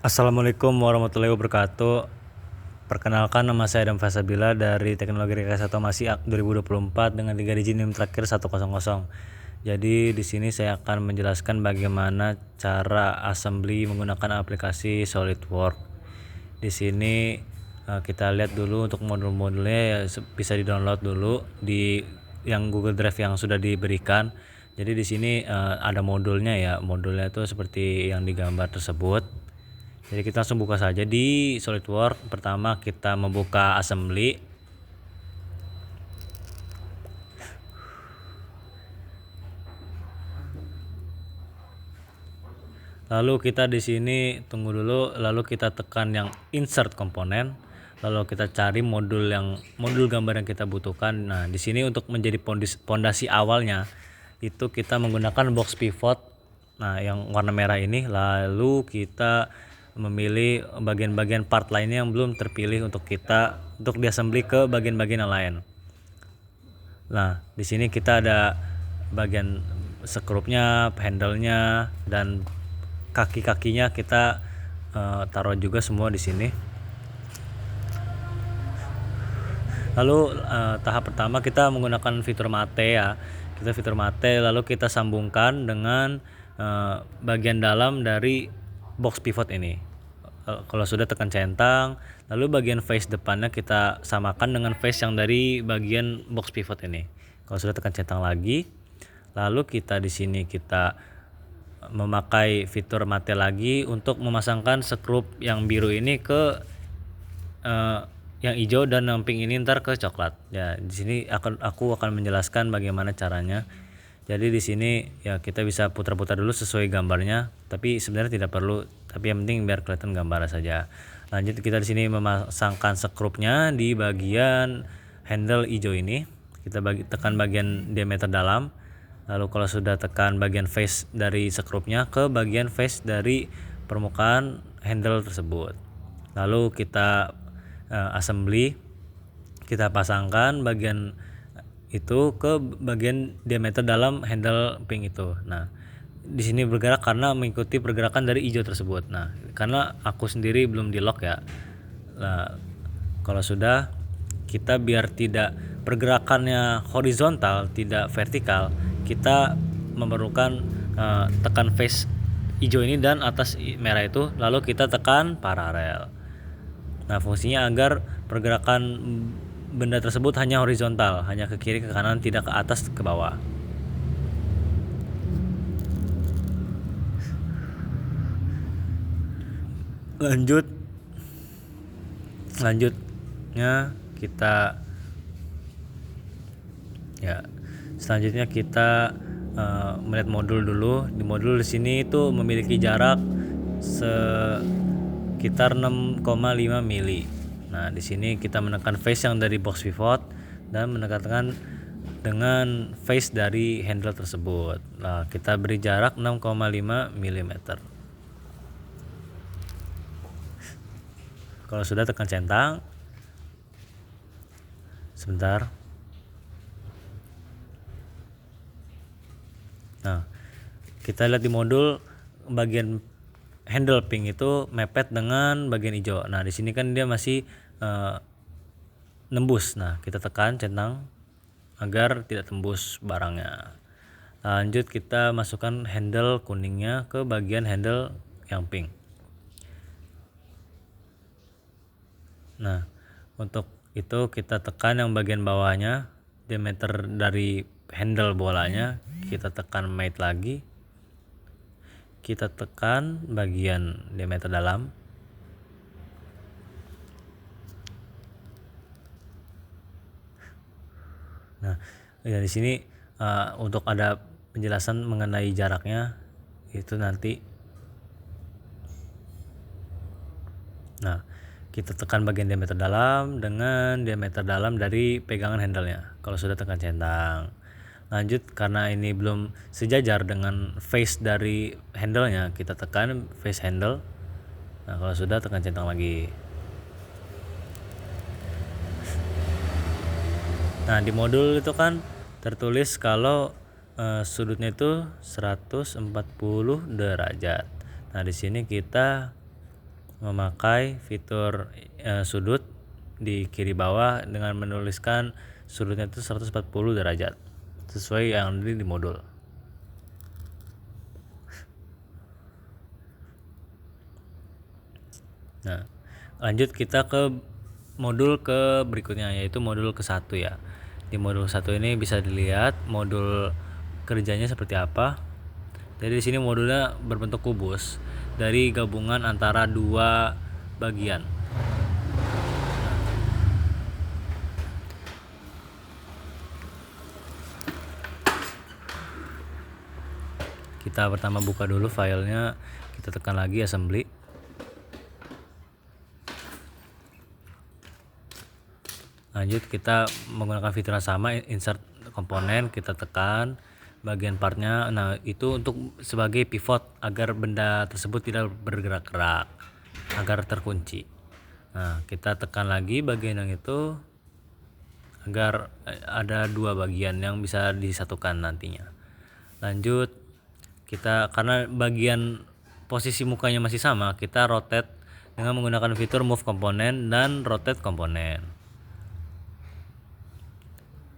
Assalamualaikum warahmatullahi wabarakatuh. Perkenalkan, nama saya Adam Fasabila dari Teknologi Rekayasa Otomasi 2024 dengan 3 digit NIM terakhir 100. Jadi di sini saya akan menjelaskan bagaimana cara assembly menggunakan aplikasi SolidWorks. Di sini kita lihat dulu untuk modul-modulnya, ya, bisa di-download dulu di yang Google Drive yang sudah diberikan. Jadi di sini ada modulnya ya. Modulnya itu seperti yang digambar tersebut. Jadi kita langsung buka saja di SolidWorks. Pertama kita membuka assembly. Lalu kita di sini tunggu dulu, lalu kita tekan yang insert komponen. Lalu kita cari modul gambar yang kita butuhkan. Nah, di sini untuk menjadi pondasi awalnya itu kita menggunakan box pivot. Nah, yang warna merah ini, lalu kita memilih bagian-bagian part lainnya yang belum terpilih untuk diassembly ke bagian-bagian yang lain. Nah, di sini kita ada bagian skrupnya, handle-nya, dan kaki-kakinya kita taruh juga semua di sini. Lalu tahap pertama kita menggunakan fitur mate ya. Kita fitur mate, lalu kita sambungkan dengan bagian dalam dari box pivot ini. Kalau sudah, tekan centang, lalu bagian face depannya kita samakan dengan face yang dari bagian box pivot ini. Kalau sudah, tekan centang lagi. Lalu kita di sini kita memakai fitur mate lagi untuk memasangkan skrup yang biru ini ke yang hijau, dan yang pink ini ntar ke coklat. Ya, di sini aku akan menjelaskan bagaimana caranya. Jadi di sini ya kita bisa putar-putar dulu sesuai gambarnya, tapi sebenarnya tidak perlu, tapi yang penting biar kelihatan gambarnya saja. Lanjut, kita di sini memasangkan skrupnya di bagian handle hijau ini. Kita tekan bagian diameter dalam. Lalu kalau sudah, tekan bagian face dari skrupnya ke bagian face dari permukaan handle tersebut. Lalu kita assembly, kita pasangkan bagian itu ke bagian diameter dalam handle pink itu. Nah, di sini bergerak karena mengikuti pergerakan dari hijau tersebut. Nah, karena aku sendiri belum di lock ya. Nah, kalau sudah, kita biar tidak pergerakannya horizontal, tidak vertikal, kita memerlukan tekan face hijau ini dan atas merah itu, lalu kita tekan paralel. Nah, fungsinya agar pergerakan benda tersebut hanya horizontal, hanya ke kiri ke kanan, tidak ke atas ke bawah. Selanjutnya kita melihat modul dulu. Di modul di sini itu memiliki jarak sekitar 6,5 mili. Nah, di sini kita menekan face yang dari box pivot dan menekan dengan face dari handle tersebut. Nah, kita beri jarak 6,5 mm. Kalau sudah, tekan centang. Sebentar. Nah, kita lihat di modul bagian handle pink itu mepet dengan bagian hijau. Nah, di sini kan dia masih nembus. Nah, kita tekan centang agar tidak tembus barangnya. Lanjut, kita masukkan handle kuningnya ke bagian handle yang pink. Nah, untuk itu kita tekan yang bagian bawahnya, diameter dari handle bolanya, kita tekan mate lagi. Kita tekan bagian diameter dalam. Nah, ya di sini untuk ada penjelasan mengenai jaraknya itu nanti. Nah, kita tekan bagian diameter dalam dengan diameter dalam dari pegangan handle-nya. Kalau sudah, tekan centang. Lanjut, karena ini belum sejajar dengan face dari handle-nya, kita tekan face handle. Nah, kalau sudah, tekan centang lagi. Nah, di modul itu kan tertulis kalau sudutnya itu 140 derajat. Nah, di sini kita memakai fitur sudut di kiri bawah dengan menuliskan sudutnya itu 140 derajat sesuai yang ada di modul. Nah, lanjut kita ke modul ke berikutnya, yaitu modul ke-1 ya. Di modul 1 ini bisa dilihat modul kerjanya seperti apa. Jadi di sini modulnya berbentuk kubus dari gabungan antara dua bagian. Kita pertama buka dulu filenya, kita tekan lagi assembly. Lanjut kita menggunakan fitur yang sama, insert komponen, kita tekan bagian partnya. Nah, itu untuk sebagai pivot agar benda tersebut tidak bergerak-gerak, agar terkunci. Nah, kita tekan lagi bagian yang itu agar ada dua bagian yang bisa disatukan nantinya. Lanjut kita, karena bagian posisi mukanya masih sama, kita rotate dengan menggunakan fitur move komponen dan rotate komponen.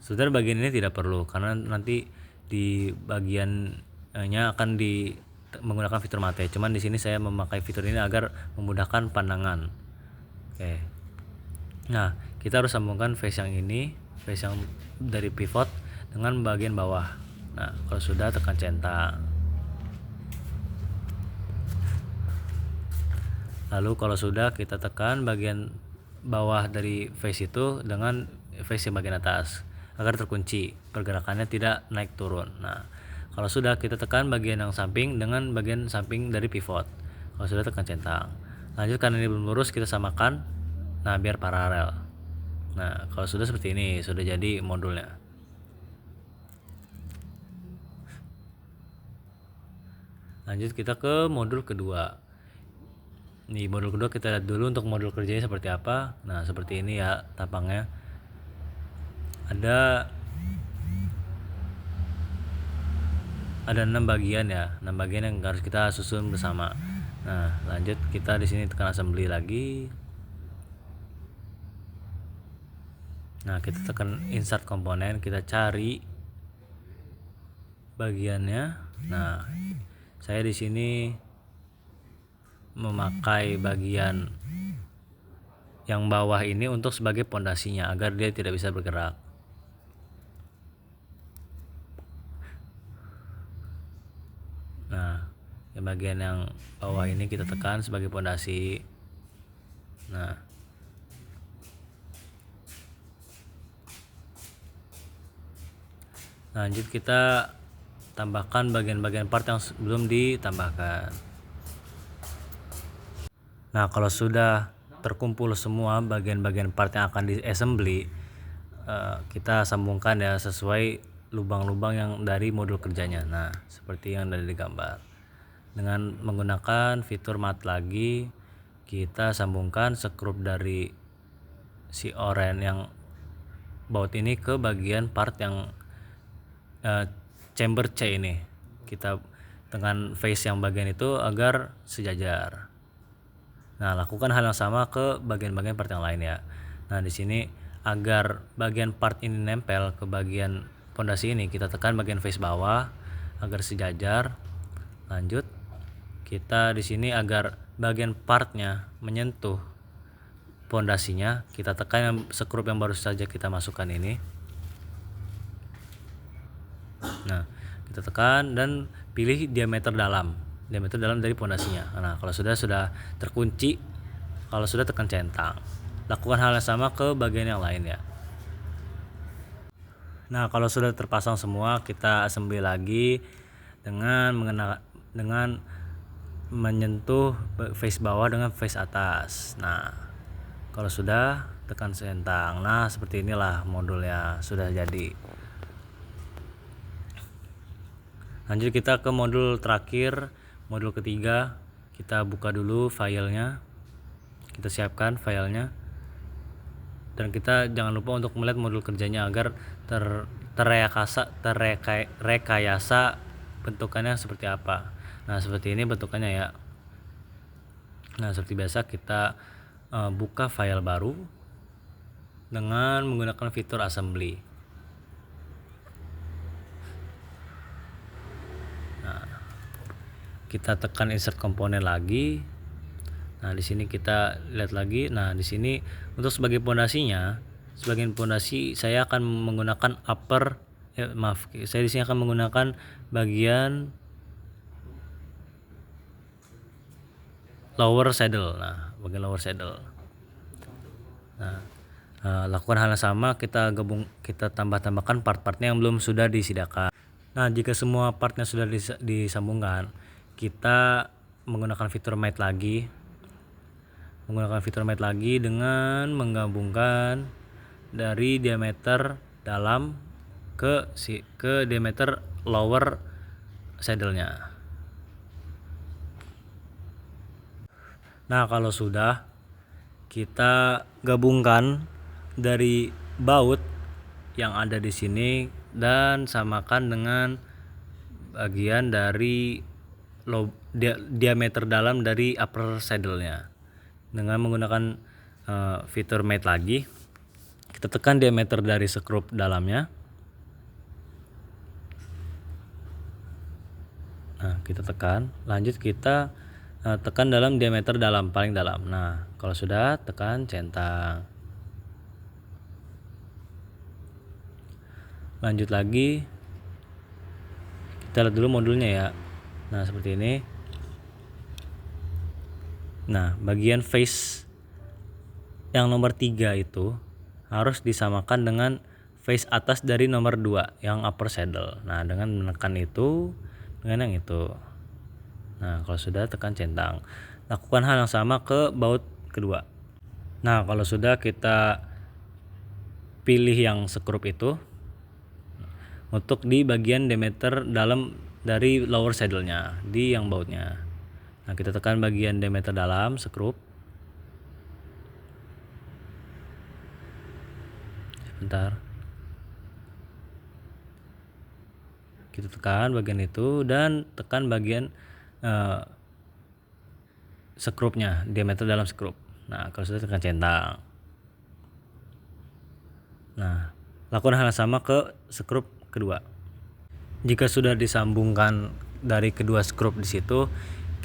Saudara, bagian ini tidak perlu karena nanti di bagiannya akan menggunakan fitur mate. Cuman di sini saya memakai fitur ini agar memudahkan pandangan. Oke. Nah, kita harus sambungkan face yang ini, face yang dari pivot dengan bagian bawah. Nah, kalau sudah tekan centang. Lalu kalau sudah, kita tekan bagian bawah dari face itu dengan face yang bagian atas agar terkunci, pergerakannya tidak naik turun. Nah, kalau sudah, kita tekan bagian yang samping dengan bagian samping dari pivot. Kalau sudah, tekan centang. Lanjut, karena ini belum lurus, kita samakan. Nah, biar paralel. Nah, kalau sudah seperti ini, sudah jadi modulnya. Lanjut kita ke modul kedua. Di modul kedua kita lihat dulu untuk modul kerjanya seperti apa. Nah, seperti ini ya tampangnya. Ada 6 bagian ya, 6 bagian yang harus kita susun bersama. Nah, lanjut kita di sini tekan assembly lagi. Nah, kita tekan insert komponen, kita cari bagiannya. Nah, saya di sini memakai bagian yang bawah ini untuk sebagai pondasinya agar dia tidak bisa bergerak. Nah, bagian yang bawah ini kita tekan sebagai pondasi. Nah, lanjut kita tambahkan bagian-bagian part yang belum ditambahkan. Nah, kalau sudah terkumpul semua bagian-bagian part yang akan di assembly, kita sambungkan ya sesuai lubang-lubang yang dari modul kerjanya. Nah, seperti yang ada di gambar. Dengan menggunakan fitur mat lagi, kita sambungkan skrup dari si oren yang baut ini ke bagian part yang chamber C ini. Kita dengan face yang bagian itu agar sejajar. Nah, lakukan hal yang sama ke bagian-bagian part yang lain ya. Nah, di sini agar bagian part ini nempel ke bagian pondasi ini, kita tekan bagian face bawah agar sejajar. Lanjut, kita di sini agar bagian partnya menyentuh pondasinya, kita tekan yang skrup yang baru saja kita masukkan ini. Nah, kita tekan dan pilih diameter dalam dari pondasinya. Nah, kalau sudah terkunci, kalau sudah tekan centang. Lakukan hal yang sama ke bagian yang lain ya. Nah, kalau sudah terpasang semua, kita assembly lagi dengan menyentuh face bawah dengan face atas. Nah, kalau sudah, tekan centang. Nah, seperti inilah modulnya sudah jadi. Lanjut kita ke modul terakhir, modul ketiga. Kita buka dulu filenya, kita siapkan filenya, dan kita jangan lupa untuk melihat modul kerjanya agar rekayasa bentukannya seperti apa. Nah, seperti ini bentukannya ya. Nah, seperti biasa kita buka file baru dengan menggunakan fitur assembly. Nah, kita tekan insert komponen lagi. Nah, di sini kita lihat lagi. Nah, di sini untuk sebagai pondasinya, sebagian pondasi saya akan menggunakan saya di sini akan menggunakan bagian lower saddle. Nah, bagian lower saddle. Nah, lakukan hal yang sama, kita tambahkan part-partnya yang belum sudah disediakan. Nah, jika semua partnya sudah disambungkan, kita menggunakan fitur mate lagi. Dengan menggabungkan dari diameter dalam ke diameter lower saddle-nya. Nah, kalau sudah, kita gabungkan dari baut yang ada di sini dan samakan dengan bagian dari diameter dalam dari upper saddle-nya. Dengan menggunakan fitur mate lagi, kita tekan diameter dari skrup dalamnya. Nah, kita tekan, lanjut kita tekan dalam diameter dalam, paling dalam. Nah, kalau sudah, tekan centang. Lanjut lagi, kita lihat dulu modulnya ya. Nah, seperti ini. Nah, bagian face yang nomor 3 itu harus disamakan dengan face atas dari nomor 2 yang upper saddle. Nah, dengan menekan itu dengan yang itu. Nah, kalau sudah, tekan centang. Lakukan hal yang sama ke baut kedua. Nah, kalau sudah, kita pilih yang skrup itu untuk di bagian diameter dalam dari lower saddle-nya, di yang bautnya. Nah, kita tekan bagian diameter dalam skrup. Sebentar. Kita tekan bagian itu dan tekan bagian skrupnya, diameter dalam skrup. Nah, kalau sudah, tekan centang. Nah, lakukan hal yang sama ke skrup kedua. Jika sudah disambungkan dari kedua skrup di situ,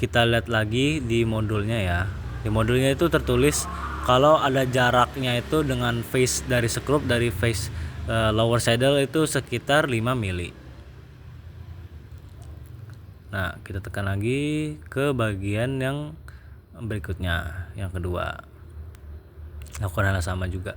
kita lihat lagi di modulnya ya. Di modulnya itu tertulis kalau ada jaraknya itu dengan face dari skrup dari face lower saddle itu sekitar 5 mili. Nah, kita tekan lagi ke bagian yang berikutnya, yang kedua. Lakukan hal yang sama juga.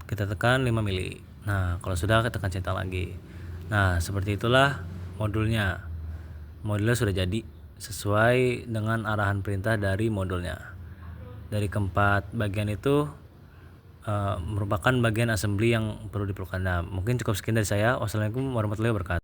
Kita tekan 5 mili. Nah, kalau sudah, kita tekan centang lagi. Nah, seperti itulah modulnya. Modulnya sudah jadi sesuai dengan arahan perintah dari modulnya. Dari keempat bagian itu merupakan bagian assembly yang perlu diperlukan. Nah, mungkin cukup sekian dari saya. Wassalamualaikum warahmatullahi wabarakatuh.